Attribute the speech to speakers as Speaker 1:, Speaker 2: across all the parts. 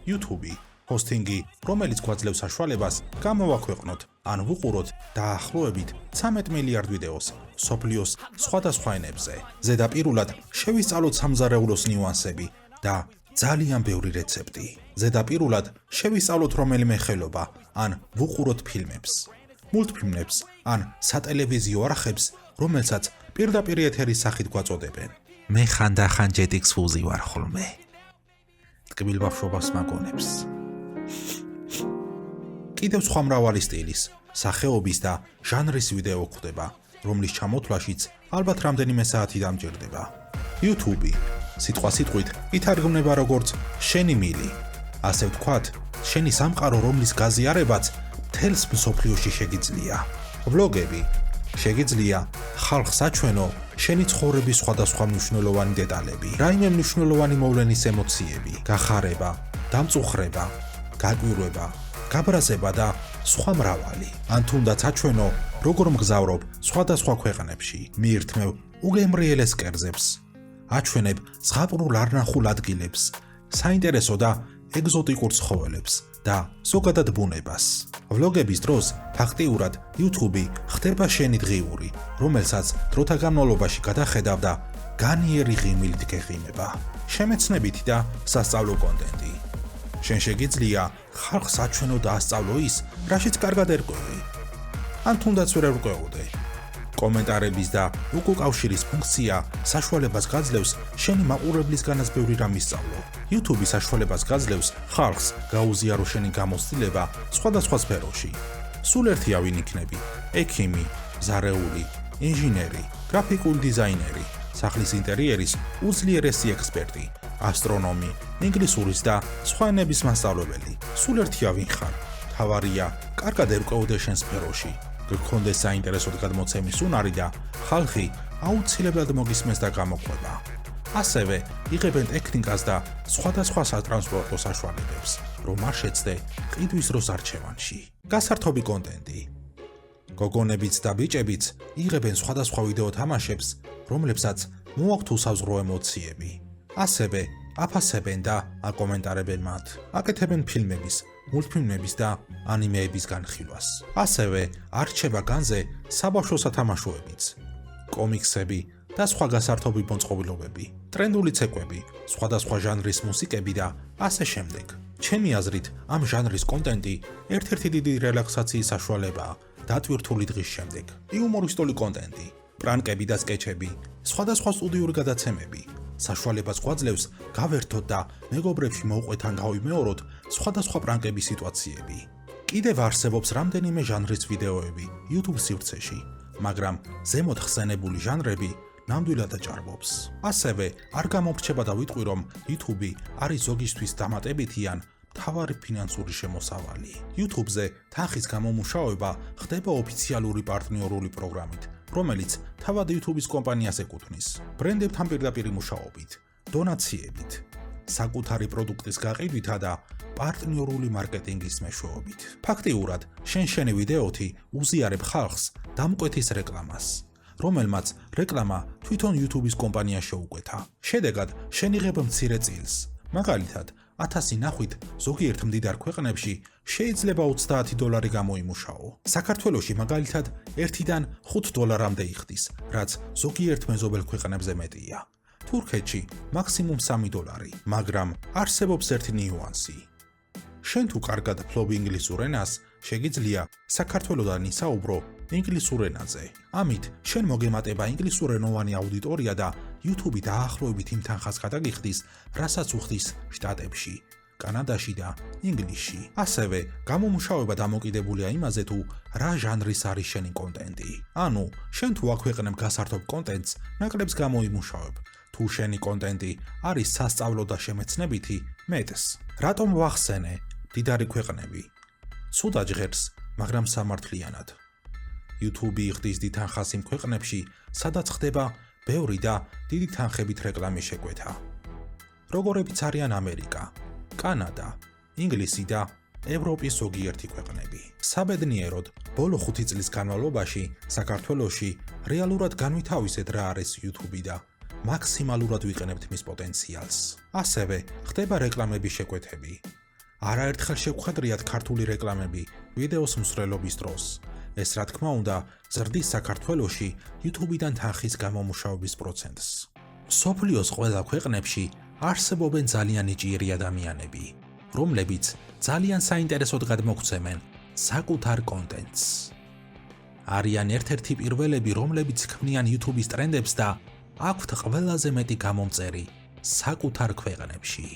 Speaker 1: YouTube, hosting-ი, რომელიც გვაძლევს საშუალებას გამოვაქვეყნოთ ან ვუყუროთ დაახლოებით 13 მილიარდ ვიდეოს სოფლიოს სხვადასხვა ენებზე. ზედაპირულად შევისწავლოთ სამზარეულოს ნიუანსები და ძალიან ბევრი რეცეპტი. ზედაპირულად შევისწავლოთ რომელიმე ხელობა ან ვუყუროთ ფილმებს, მულტფილმებს ან სატელევიზიო არხებს, რომელსაც პირდაპირ ეთერის სახით გვაწოდებენ. მე ხანდახან ჯეტიქს ფუზი ვარ ხოლმე. ტკბილ ბავშვობას მაგონებს. კიდევ სხვა მრავალი სტილის, სახეობის და ჟანრის ვიდეო გვხვდება, რომლის ჩამოთვლაშიც ალბათ რამდენიმე საათი დამჭირდება. YouTube სიტყვა სიტყვით ითარგმნება როგორც შენი მილი. ასე ვთქვათ, შენი სამყარო, რომლის გაზიარებაც მთელს მსოფლიოში შეგიძლია. ვლოგები შეგიძლია ხალხს აჩვენო შენი ცხოვრების სხვადასხვა მნიშვნელოვანი დეტალები, რაიმე მნიშვნელოვანი მოვლენის ემოციები, გახარება, დამწუხრება, გაკვირვება, გაბრაზება და სხვა მრავალი. ან თუნდაც აჩვენო როგორ მგზავრობ სხვადასხვა ქვეყნებში, მიირთმევ უგემრიელეს კერძებს, აჩვენებ ზღაპრულ არნახულ ადგილებს, საინტერესო და ეგზოტიკურ ცხოველებს და ზოგადად ბუნებას. ვლოგების დროს ფაქტიურად YouTube ხდება შენი დღიური, რომელსაც დროთა განმავლობაში გადახედავ და განიერი ღიმილით გეღიმება. შემეცნებითი და სასწავლო კონტენტი. შენ შეგიძლია ხალხს აჩვენო და ასწავლო ის, რაშიც კარგად ერკვევი. ან თუნდაც ვერ ერკვეოდე. კომენტარების და უკუკავშირის ფუნქცია საშუალებას გაძლევს შენი მაყურებლისგანაც ბევრი რამ ისწავლო. YouTube საშუალებას გაძლევს ხალხს გაუზიარო შენი გამოცდილება სხვადასხვა სფეროში. სულ ერთია ვინ იქნები: ექიმი, მზარეული, ინჟინერი, გრაფიკული დიზაინერი, სახლის ინტერიერის უძლიერესი ექსპერტი, ასტრონომი, ინგლისურის და სხვა ენების მასწავლებელი. სულ ერთია ვინ ხარ. თავარია კარგად ერკვეოდე შენ სფეროში. გქონდეს საინტერესოდ გადმოცემის უნარი და ხალხი აუცილებლად მოგისმენს და გამოყვება. ასევე იღებენ ტექნიკას და სხვადასხვა სატრანსპორტო საშუალებებს, რომ არ შეცდე ყიდვის დროს არჩევანში. გასართობი კონტენტი. გოგონებიც და ბიჭებიც იღებენ სხვადასხვა ვიდეო თამაშებს, რომლებსაც მოაქვთ უსაზღვრო ემოციები. ასევე აფასებენ და აკომენტარებენ მათ. აკეთებენ ფილმების, მულტფილმების და ანიმეების განხილვას. ასევე არჩება განზე საბავშვო სათამაშოებიც, კომიქსები და სხვა გასართობი მოწყობილობები, ტრენდული ცეკვები, სხვადასხვა ჟანრის მუსიკები და ასე შემდეგ. ჩემი აზრით, ამ ჟანრის კონტენტი ერთ-ერთი დიდი რელაქსაციის საშუალებაა დატვირთული დღის შემდეგ. იუმორისტული კონტენტი, პრანკები და სკეჩები, სხვადასხვა სტუდიური გადაცემები საშუალებას გვაძლევს გავერთოთ და მეგობრებში მოვყვეთ ან გავიმეოროთ სხვადასხვა პრანკების სიტუაციები. კიდევ არსებობს რამდენიმე ჟანრის ვიდეოები YouTube სივრცეში, მაგრამ ზემოთ ხსენებული ჟანრები ნამდვილად ჭარბობს. ასევე არ გამომრჩება და ვიტყვი, რომ YouTube არის ზოგისთვის დამატებითი ან მთავარი ფინანსური შემოსავალი. YouTube-ზე თანხის გამომუშავება ხდება ოფიციალური პარტნიორული პროგრამით, რომელიც თავად YouTube-ის კომპანიას ეკუთვნის, ბრენდებთან პირდაპირ მუშაობით, დონაციებით, საკუთარი პროდუქტის გაყიდვითა და პარტნიორული მარკეტინგის მეშვეობით. ფაქტიურად, შენი ვიდეოთი უზიარებ ხალხს დამკვეთის რეკლამას, რომელმაც რეკლამა თვითონ YouTube-ის კომპანია შეუკვეთა. შედეგად, შენ იღებ მცირე წილს. მაგალითად, 1000 ნახვით ზოგიერთ მდიდარ ქვეყნებში შეიძლება $30 გამოიმუშაო. საქართველოში მაგალითად 1-დან $5 იხდის, რაც ზოგიერთ მეზობელ ქვეყნებზე მეტია. თურქეთში მაქსიმუმ $3, მაგრამ არსებობს ერთი ნიუანსი. შენ თუ კარგად ფლობ ინგლისურ ენას, შეგიძლია საქართველოდან ისაუბრო ინგლისურ ენაზე. ამით შენ მოგემატება ინგლისურენოვანი აუდიტორია და YouTube დაახლოებით იმ თანხას გადაგიხდის, რასაც უხდის შტატებში, კანადაში და ინგლისში. ასევე გამომუშავება დამოკიდებულია იმაზე, თუ რა ჟანრის არის შენი კონტენტი. ანუ შენ თუ აქვეყნებ გასართობ კონტენტს, ნაკლებს გამოიმუშავებ. თუ შენი კონტენტი არის სასწავლო და შემეცნებითი, მეტს. რატომ ვახსენე მდიდარი ქვეყნები? ცუდად ჟღერს, მაგრამ სამართლიანად. YouTube იხდის დიდ თანხას იმ ქვეყნებში, სადაც ხდება ბევრი და დიდი თანხებით რეკლამის შეკვეთა. როგორებიც არიან ამერიკა, კანადა, ინგლისი და ევროპის ზოგიერთი ქვეყნები. საბედნიეროდ, ბოლო 5 წლის განმავლობაში საქართველოში რეალურად განვითავისეთ რა არის YouTube და მაქსიმალურად ვიყენებთ მის პოტენციალს. ასევე ხდება რეკლამების შეკვეთები. არაერთხელ შევხვედრიათ ქართული რეკლამები ვიდეოს მსვლელობის დროს. ეს რა თქმა უნდა ზრდის საქართველოში YouTube-დან თანხის გამომუშავების პროცენტს. მსოფლიოს ყველა ქვეყნებში არსებობენ ძალიან ნიჭიერი ადამიანები, რომლებიც ძალიან საინტერესოდ გადმოგვცემენ საკუთარ კონტენტს. არიან ერთ-ერთი პირველები, რომლებიც ქმნიან YouTube-ის ტრენდებს და აქვთ ყველაზე მეტი გამომწერი საკუთარ ქვეყნებში.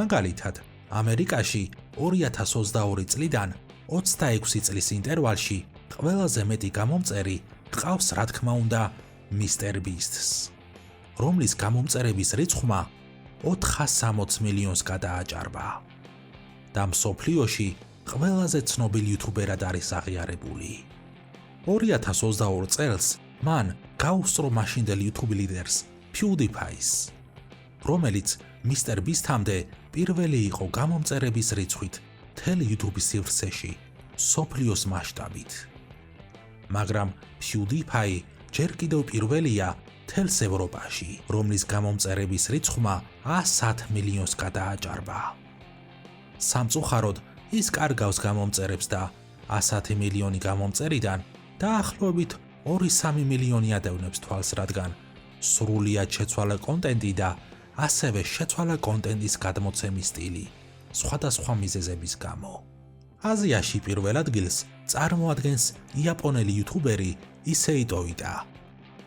Speaker 1: მაგალითად, ამერიკაში 2022 წლიდან 26 წლის ინტერვალში ყველაზე მეტი გამომწერი ჰყავს რა თქმა უნდა Mr. Beast-ს, რომლის გამომწერების რიცხვმა 460 მილიონს გადააჭარბა და მსოფლიოში ყველაზე ცნობილ იუთუბერად არის აღიარებული. 2022 წელს მან გაუსწრო მაშინდელ YouTube ლიდერს PewDiePie-ს, რომელიც Mr. Beast-მდე პირველი იყო გამომწერების რიცხვით მთელ YouTube-ის სივრცეში მსოფლიოს მასშტაბით. მაგრამ PewDiePie ჯერ კიდევ პირველია მთელს ევროპაში, რომლის გამომწერების რიცხვმა 110 მილიონს გადააჭარბა. სამწუხაროდ, ის კარგავს გამომწერებს და 110 მილიონი გამომწერიდან დაახლოებით 2-3 მილიონი ადევნებს თვალს, რადგან სრულიად შეცვალა კონტენტი და ასევე შეცვალა კონტენტის გადმოცემის სტილი სხვადასხვა მიზეზების გამო. აზიაში პირველ ადგილს წარმოადგენს იაპონელი იუთუბერი ისეიტოიდა,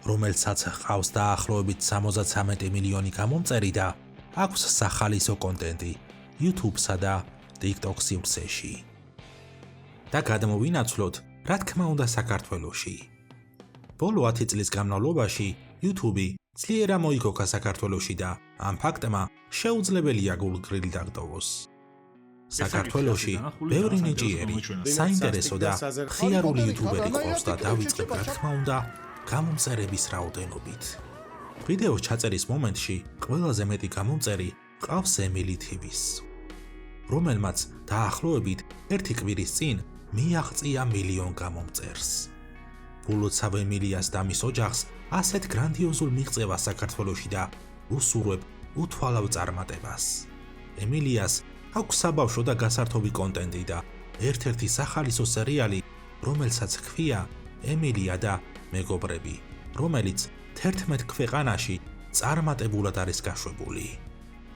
Speaker 1: რომელსაც ჰყავს დაახლოებით 73 მილიონი გამომწერი და აქვს სახალისო კონტენტი YouTube-სა და TikTok სივრცეში. და გადმოვინაცვლოთ, რა თქმა უნდა საქართველოში. ბოლო 10 წლის განმავლობაში YouTube ძლიერ ამოიქოქა საქართველოში და ამ ფაქტმა შეუძლებელია გულგრილი დაგტოვოს. საქართველოში ბევრი ნიჭიერი, საინტერესო და ხიარული იუთუბერი ყავს და დავიწყებ რა თქმა უნდა გამომწერების რაოდენობით. ვიდეოს ჩაწერის მომენტში ყველაზე მეტი გამომწერი ყავს Emily TV-ს, რომელმაც დაახლოებით 1 კვირის წინ მიაღწია მილიონ გამომწერს. ვულოცავ ემილიას და მის ოჯახს ასეთ გრანდიოზულ მიღწევას საქართველოში და უსურვებ უთვალავ წარმატებას. ემილიას აქვს საბავშვო და გასართობი კონტენტი და ერთ-ერთი სახალისო სერიალი, რომელსაც ჰქვია ემილია და მეგობრები, რომელიც 11 ქვეყანაში წარმატებულად არის გაშვებული.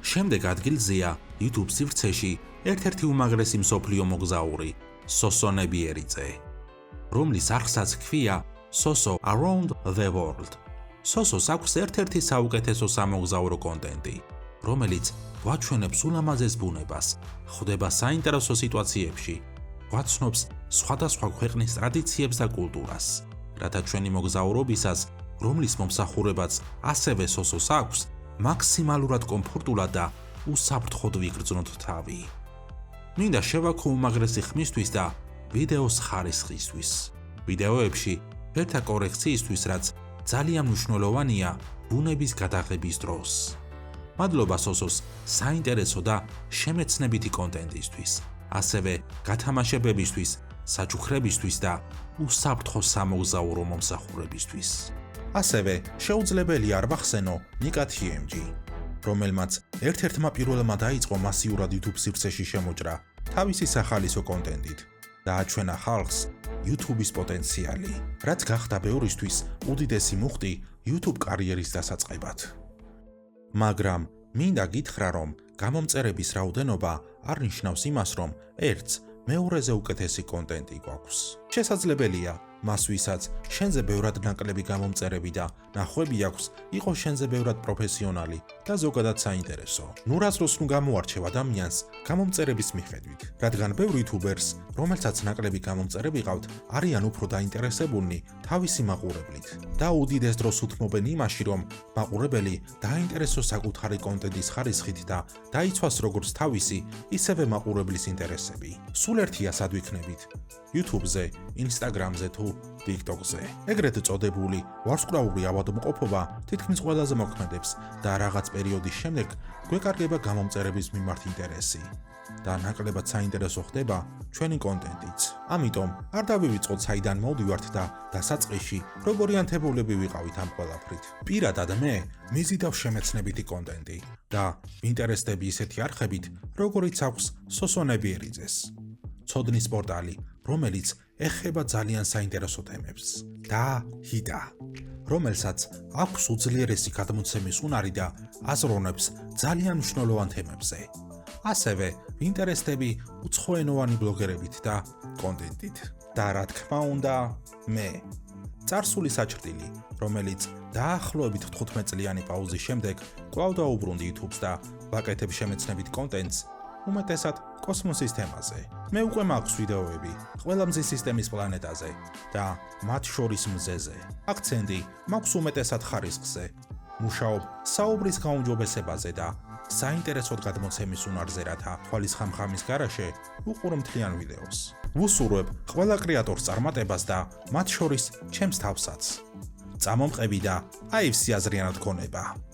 Speaker 1: შემდეგ ადგილზეა YouTube სივრცეში ერთ-ერთი უმაღრესი მსოფლიო მოგზაური სოსო ნებიერიძე, რომლის არხსაც ჰქვია Soso Around the World. სოსოს აქვს ერთ-ერთი საუკეთესო სამოგზაურო კონტენტი, რომელიც გვაჩვენებს ულამაზეს ბუნებას, ხვდება საინტერესო სიტუაციებში, გვაცნობს სხვადასხვა ქვეყნის ტრადიციებს და კულტურას, რათა ჩვენი მოგზაურობისას, რომლის მომსახურებაც ასევე სოსოს აქვს, მაქსიმალურად კომფორტულად და უსაფრთხოდ ვიგრძნოთ თავი. მინდა შევაქო უმაღრესი ხმისთვის და ვიდეოს ხარისხისთვის. ვიდეოებში ერთა კორექციისთვის, რაც ძალიან მნიშვნელოვანია ბუნების გადაღების დროს. მადლობა სოსოს საინტერესო და შემეცნებითი კონტენტისთვის, ასევე გათამაშებებისთვის, საჩუქრებისთვის და უსაფრთხო სამოგზაურო მომსახურებისთვის. ასევე შეუძლებელია არ ვახსენო ნიკა TMG, რომელმაც ერთ-ერთმა პირველმა დაიწყო მასიურად YouTube სივრცეში შემოჭრა თავისი სახალისო კონტენტით და აჩვენა ხალხს YouTube-ის პოტენციალი, რაც გახდა ბევრისთვის უდიდესი მუხტი YouTube კარიერის დასაწყებად. მაგრამ მინდა გითხრა, რომ გამომწერების რაოდენობა არ ნიშნავს იმას, რომ ერთს მეორეზე უკეთესი კონტენტი გვაქვს. შესაძლებელია, მას ვისაც შენზე ბევრად ნაკლები გამომწერები და ნახვები აქვს, იყო შენზე ბევრად პროფესიონალი და ზოგადად საინტერესო. ნუ რაც დროს ნუ გამოარჩევ ადამიანს გამომწერების მიხედვით, რადგან ბევრ იუთუბერს, რომელსაც ნაკლები გამომწერები ყავთ, არიან უფრო დაინტერესებულნი თავისი მაყურებლით და უდიდეს დროს უთმობენ იმაში, რომ მაყურებელი დაინტერესოს საკუთარი კონტენტის ხარისხით და დაიცვას როგორც თავისი, ისევე მაყურებლის ინტერესები. სულ ერთია სად ვიქნებით YouTube-ზე, Instagram-ზე თუ თუ TikTok-ზე. ეგრეთ წოდებული ვარსკვლავური ავადმყოფობა თითქმის ყველაზე მოქმედებს და რაღაც პერიოდის შემდეგ გვეკარგება გამომწერების მიმართ ინტერესი და ნაკლებად საინტერესო ხდება ჩვენი კონტენტიც. ამიტომ არ დავივიწყოთ საიდან მოვდივართ და დასაწყისში როგორ ორიენტებულები ვიყავით ამ ყველაფრით. პირადად მე მიზიდავ შემეცნებითი კონტენტი და ვინტერესდები ისეთი არხებით, როგორიც აქვს სოსონები ერიძეს. ცოდნის პორტალი, რომელიც ეხება ძალიან საინტერესო თემებს და ჰიდა, რომელსაც აქვს უძლიერესი გადმოცემის უნარი და აზროვნებს ძალიან მნიშვნელოვან თემებზე. ასევე ვინტერესდები უცხოენოვანი ბლოგერებით და კონტენტით. და რა თქმა უნდა, მე წარსული საჭრტილი, რომელიც დაახლოებით 15 წლიანი პაუზის შემდეგ კვლავ დაუბრუნდი YouTube-ს და ვაკეთებ შემეცნებით კონტენტს, უმეტესად კოსმოსის თემაზე. მე უკვე მაქვს ვიდეოები ყველა მზის სისტემის პლანეტაზე და მათ შორის მზეზე. აქცენტი მაქვს უმეტესად ხარისხზე. მუშაობ საუბრის გაუმჯობესებაზე და საინტერესოდ გადმოცემის უნარზე, რათა თვალის ხამხამის გარაშე უყურ მთლიან ვიდეოს. ვუსურვებ ყველა კრეატორს წარმატებას და მათ შორის ჩემს თავსაც. წამომყევი და აივსი აზრიანად ქონება.